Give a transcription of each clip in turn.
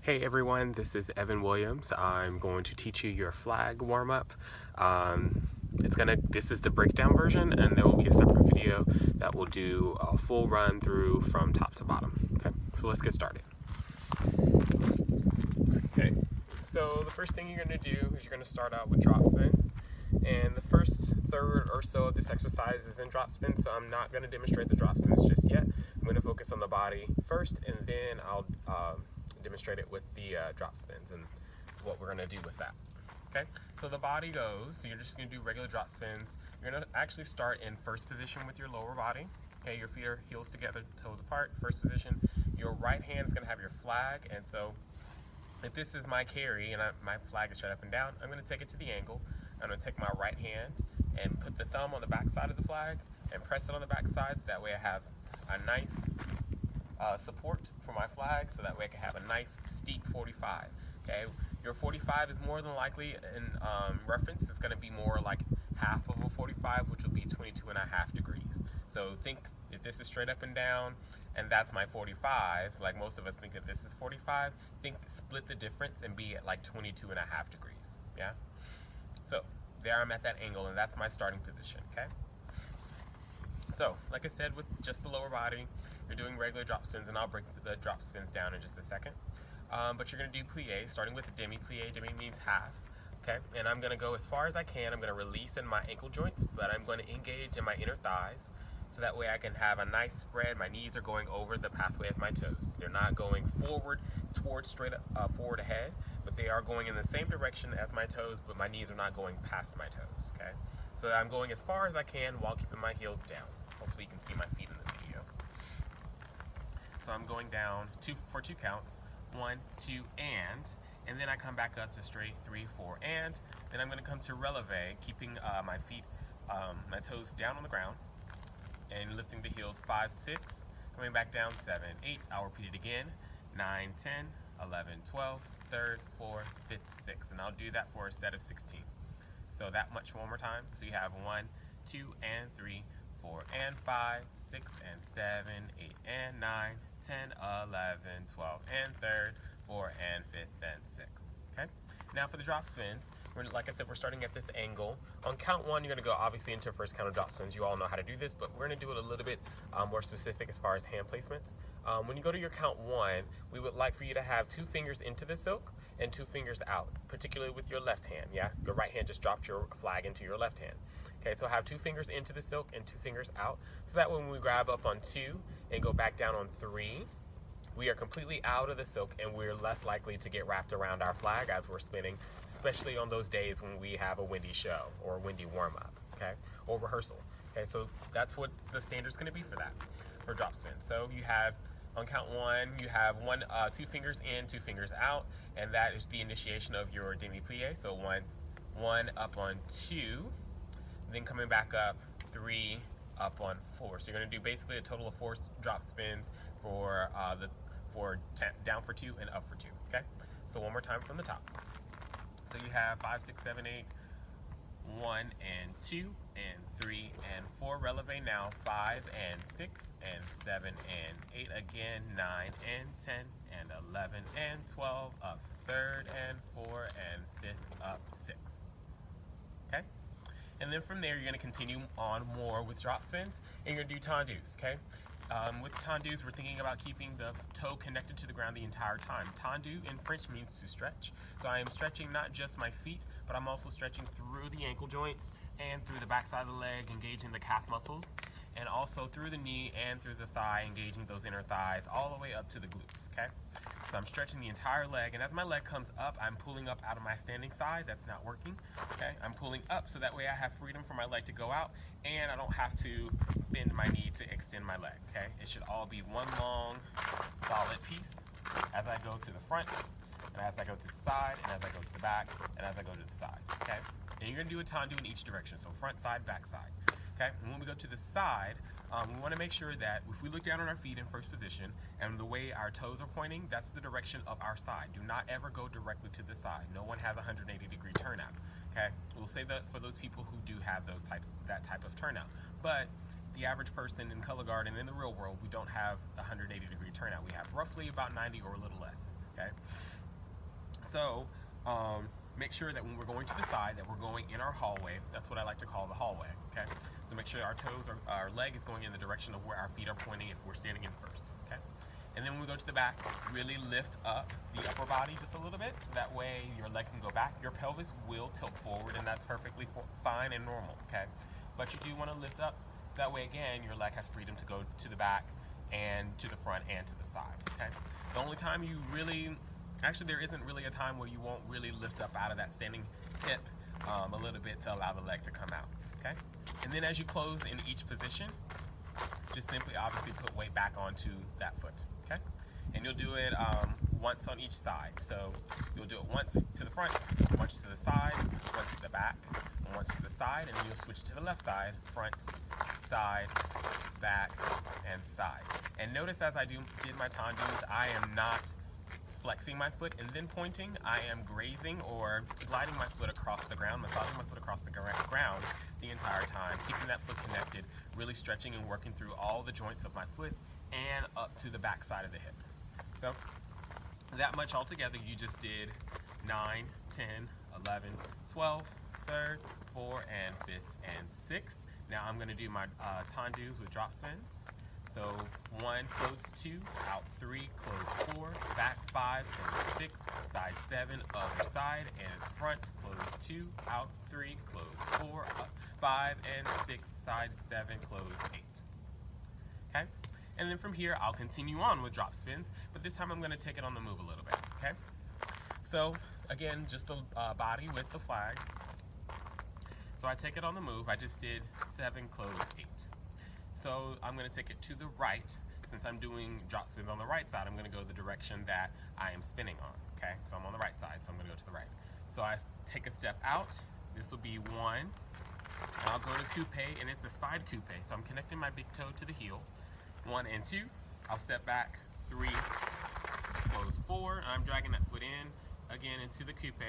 Hey everyone, this is Evan Williams. I'm going to teach you your flag warm-up. This is the breakdown version, and there will be a separate video that will do a full run through from top to bottom. Okay, so let's get started. Okay, so the first thing you're going to do is you're going to start out with drop spins. And the first third or so of this exercise is in drop spins, so I'm not going to demonstrate the drop spins just yet. I'm going to focus on the body first, and then I'll demonstrate it with the drop spins and what we're going to do with that. Okay, so the body goes, so you're just going to do regular drop spins. You're going to actually start in first position with your lower body. Okay, your feet are heels together, toes apart, first position. Your right hand is going to have your flag, and so if this is my carry and my flag is straight up and down, I'm going to take it to the angle. I'm going to take my right hand and put the thumb on the back side of the flag and press it on the back side, so that way I have a nice support for my flag, so that way I can have a nice steep 45. Okay, your 45 is more than likely in reference, it's going to be more like half of a 45, which will be 22.5 degrees. So think if this is straight up and down and that's my 45, like most of us think that this is 45, think split the difference and be at like 22.5 degrees. Yeah, so there I'm at that angle, and that's my starting position. Okay, so like I said, with just the lower body, you're doing regular drop spins, and I'll break the drop spins down in just a second. But you're going to do plie, starting with a demi plie. Demi means half. Okay, and I'm going to go as far as I can. I'm going to release in my ankle joints, but I'm going to engage in my inner thighs, so that way I can have a nice spread. My knees are going over the pathway of my toes. They're not going forward towards straight forward ahead, but they are going in the same direction as my toes, but my knees are not going past my toes. Okay, so I'm going as far as I can while keeping my heels down. Hopefully you can see my feet in the video. So I'm going down for two counts, 1, 2, and then I come back up to straight 3, 4, and then I'm going to come to releve, keeping my feet, my toes down on the ground, and lifting the heels 5, 6, coming back down 7, 8. I'll repeat it again, 9, 10, 11, 12, 3rd, 4th, 5th, 6th, and I'll do that for a set of 16. So that much one more time. So you have 1, 2, and 3, 4, and 5, 6, and 7, 8, and 9, 10, 11, 12, and 3rd, 4, and 5th, and 6th. Okay? Now for the drop spins, like I said, we're starting at this angle. On count 1, you're going to go obviously into first count of drop spins. You all know how to do this, but we're going to do it a little bit more specific as far as hand placements. When you go to your count 1, we would like for you to have 2 fingers into the silk and 2 fingers out, particularly with your left hand. Yeah, your right hand just dropped your flag into your left hand. Okay, so have 2 fingers into the silk and 2 fingers out, so that when we grab up on 2 and go back down on 3, we are completely out of the silk, and we're less likely to get wrapped around our flag as we're spinning, especially on those days when we have a windy show or a windy warm-up, okay, or rehearsal. Okay, so that's what the standard's going to be for that, for drop spin. So you have, on count 1, you have 2 fingers in, 2 fingers out, and that is the initiation of your demi plie. So 1 up on 2, then coming back up 3 up on 4. So you're going to do basically a total of 4 drop spins for down for 2 and up for 2. Okay, so one more time from the top. So you have 5, 6, 7, 8, 1 and 2 and 3 and 4. Releve now 5 and 6 and 7 and 8 again, 9 and 10 and 11 and 12 up 3rd and 4 and 5th up 6. Okay, and then from there you're going to continue on more with drop spins, and you're going to do tendus. Okay. With tendus, we're thinking about keeping the toe connected to the ground the entire time. Tendu in French means to stretch. So I am stretching not just my feet, but I'm also stretching through the ankle joints and through the back side of the leg, engaging the calf muscles, and also through the knee and through the thigh, engaging those inner thighs all the way up to the glutes. Okay? So I'm stretching the entire leg, and as my leg comes up, I'm pulling up out of my standing side. That's not working. Okay? I'm pulling up so that way I have freedom for my leg to go out, and I don't have to bend my knee to extend my leg. Okay? It should all be one long, solid piece as I go to the front, and as I go to the side, and as I go to the back, and as I go to the side. Okay? And you're going to do a tendu in each direction, so front, side, back, side. Okay? And when we go to the side, we want to make sure that if we look down on our feet in first position, and the way our toes are pointing, that's the direction of our side. Do not ever go directly to the side. No one has a 180-degree turnout. Okay? We'll say that for those people who do have that type of turnout. But the average person in color guard and in the real world, we don't have a 180-degree turnout. We have roughly about 90 or a little less. Okay? So make sure that when we're going to the side that we're going in our hallway. That's what I like to call the hallway, okay? So make sure our our leg is going in the direction of where our feet are pointing if we're standing in first, okay? And then when we go to the back, really lift up the upper body just a little bit, so that way your leg can go back. Your pelvis will tilt forward, and that's perfectly fine and normal, okay? But you do want to lift up, that way again, your leg has freedom to go to the back and to the front and to the side, okay? The only time you really, actually there isn't really a time where you won't really lift up out of that standing hip a little bit to allow the leg to come out, okay? And then as you close in each position, just simply obviously put weight back onto that foot, okay? And you'll do it once on each side. So you'll do it once to the front, once to the side, once to the back, and once to the side, and then you'll switch to the left side, front, side, back, and side. And notice as I did my tendus, I am not flexing my foot and then pointing. I am grazing or gliding my foot across the ground, massaging my foot across the ground the entire time, keeping that foot connected, really stretching and working through all the joints of my foot and up to the back side of the hips. So that much altogether, you just did 9, 10, 11, 12, 3rd, 4, and 5th, and 6th. Now I'm going to do my tendus with drop spins. So 1, close 2, out 3, close 4, back 5, close 6, side 7, other side, and front, close 2, out 3, close 4, up 5, and 6, side 7, close 8. Okay? And then from here, I'll continue on with drop spins, but this time I'm going to take it on the move a little bit, okay? So again, just the body with the flag. So I take it on the move. I just did 7, close 8. So I'm going to take it to the right. Since I'm doing drop spins on the right side, I'm going to go the direction that I am spinning on, okay? So I'm on the right side, so I'm going to go to the right. So I take a step out. This will be 1. And I'll go to coupe, and it's a side coupe. So I'm connecting my big toe to the heel. 1 and 2. I'll step back. 3, close 4. And I'm dragging that foot in, again, into the coupe.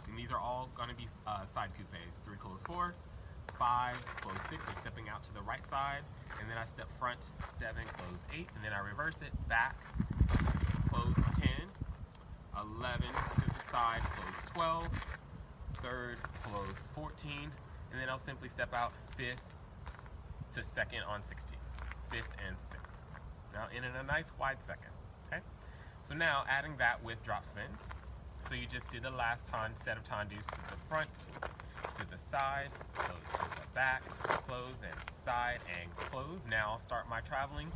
And these are all going to be side coupes. 3, close 4. 5, close 6, I'm stepping out to the right side, and then I step front, 7, close 8, and then I reverse it, back, close 10, 11, to the side, close 12, 3rd, close 14, and then I'll simply step out 5th to 2nd on 16, 5th and 6th. Now in a nice wide 2nd, okay? So now adding that with drop spins, so you just did the last set of tendus to the front, to the side, close to the back, close and side and close. Now I'll start my traveling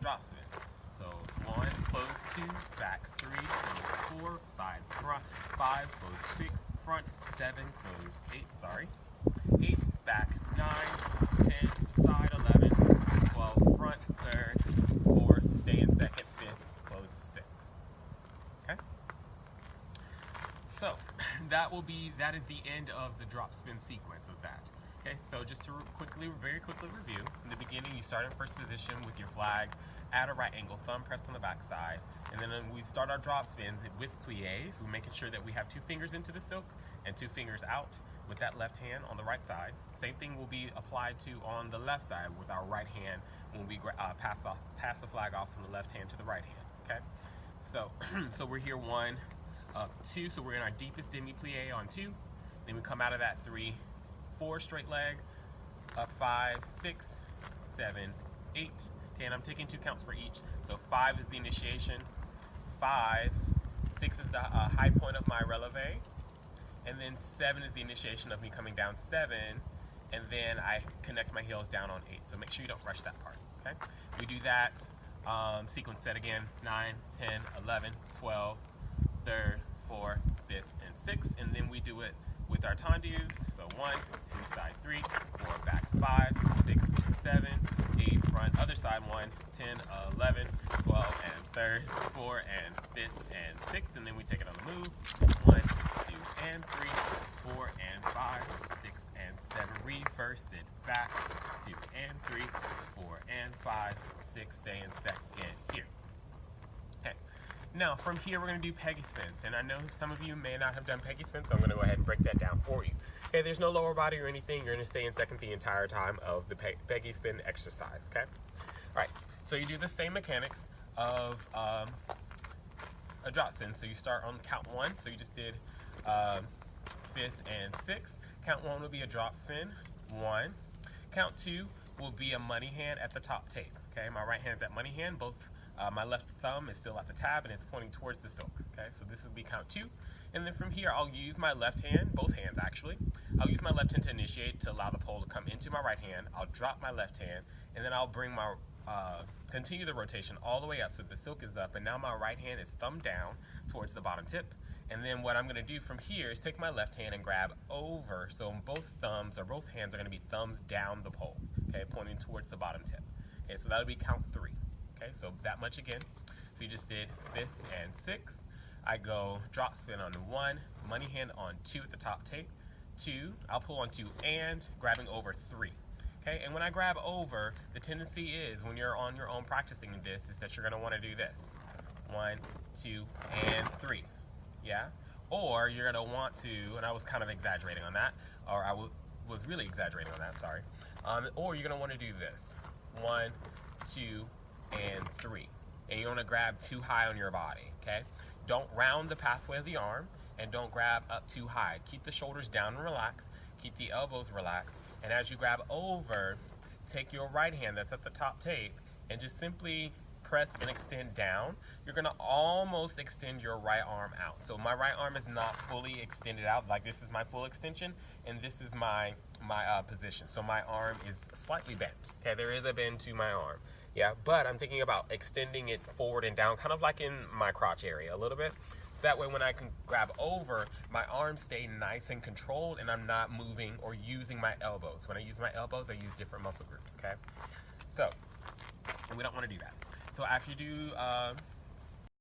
drop spins. So 1, close 2, back 3, close 4, side front, 5, close 6, front 7, close 8, sorry. 8, back 9, 10, side 11, 12, front 3rd, 4, stay in 2nd, 5th, close 6. Okay? So that is the end of the drop spin sequence of that. Okay, so just to very quickly review, in the beginning you start in first position with your flag at a right angle, thumb pressed on the back side, and then we start our drop spins with plies. We're making sure that we have 2 fingers into the silk and 2 fingers out with that left hand on the right side. Same thing will be applied to on the left side with our right hand when we pass the flag off from the left hand to the right hand. Okay, so we're here 1, 2, so we're in our deepest demi-plie on 2, then we come out of that 3, 4 straight leg, up 5, 6, 7, 8, okay, and I'm taking 2 counts for each, so 5 is the initiation, 5, 6 is the high point of my releve, and then 7 is the initiation of me coming down 7, and then I connect my heels down on 8, so make sure you don't rush that part, okay? We do that sequence set again, 9, 10, 11, 12, 3rd, 4th, 5th, and 6th, and then we do it with our tendus. So 1, 2, side 3, 4, back 5, 6, 7, 8, front, other side 1, 10, 11, 12, and 3rd, 4, and 5th, and 6th, and then we take it on the move. 1, 2, and 3, 4, and 5, 6, and 7. Reverse it back. 2 and 3, 4 and 5, 6, stay in 2nd here. Okay. Now, from here, we're going to do peggy spins, and I know some of you may not have done peggy spins, so I'm going to go ahead and break that down for you. Okay, there's no lower body or anything. You're going to stay in 2nd the entire time of the peggy spin exercise, okay? All right, so you do the same mechanics of a drop spin. So you start on count 1. So you just did 5th and 6th. Count 1 will be a drop spin, 1. Count 2 will be a money hand at the top tape. Okay, my right hand's at money hand. Both my left thumb is still at the tab and it's pointing towards the silk. Okay, so this will be count 2. And then from here, I'll use my left hand, both hands actually. I'll use my left hand to initiate to allow the pole to come into my right hand. I'll drop my left hand, and then I'll bring my, continue the rotation all the way up so the silk is up, and now my right hand is thumb down towards the bottom tip. And then what I'm gonna do from here is take my left hand and grab over, so both thumbs or both hands are gonna be thumbs down the pole, okay, pointing towards the bottom tip. Okay, so that'll be count 3. Okay, so that much again. So you just did 5th and 6th. I go drop spin on 1, money hand on 2 at the top tape, 2, I'll pull on 2 and grabbing over 3. Okay, and when I grab over, the tendency is when you're on your own practicing this is that you're gonna wanna do this. 1, 2, and 3, yeah? Or you're gonna want to, and I was kind of exaggerating on that, or I was really exaggerating on that, sorry. Or you're gonna wanna do this. 1, 2, and 3. And you wanna grab too high on your body, okay? Don't round the pathway of the arm and don't grab up too high. Keep the shoulders down and relaxed. Keep the elbows relaxed. And as you grab over, take your right hand that's at the top tape and just simply press and extend down. You're gonna almost extend your right arm out. So my right arm is not fully extended out, like this is my full extension and this is my position. So my arm is slightly bent. Okay, there is a bend to my arm. Yeah, but I'm thinking about extending it forward and down, kind of like in my crotch area a little bit. So that way when I can grab over, my arms stay nice and controlled and I'm not moving or using my elbows. When I use my elbows, I use different muscle groups, okay? So, we don't want to do that. So after you do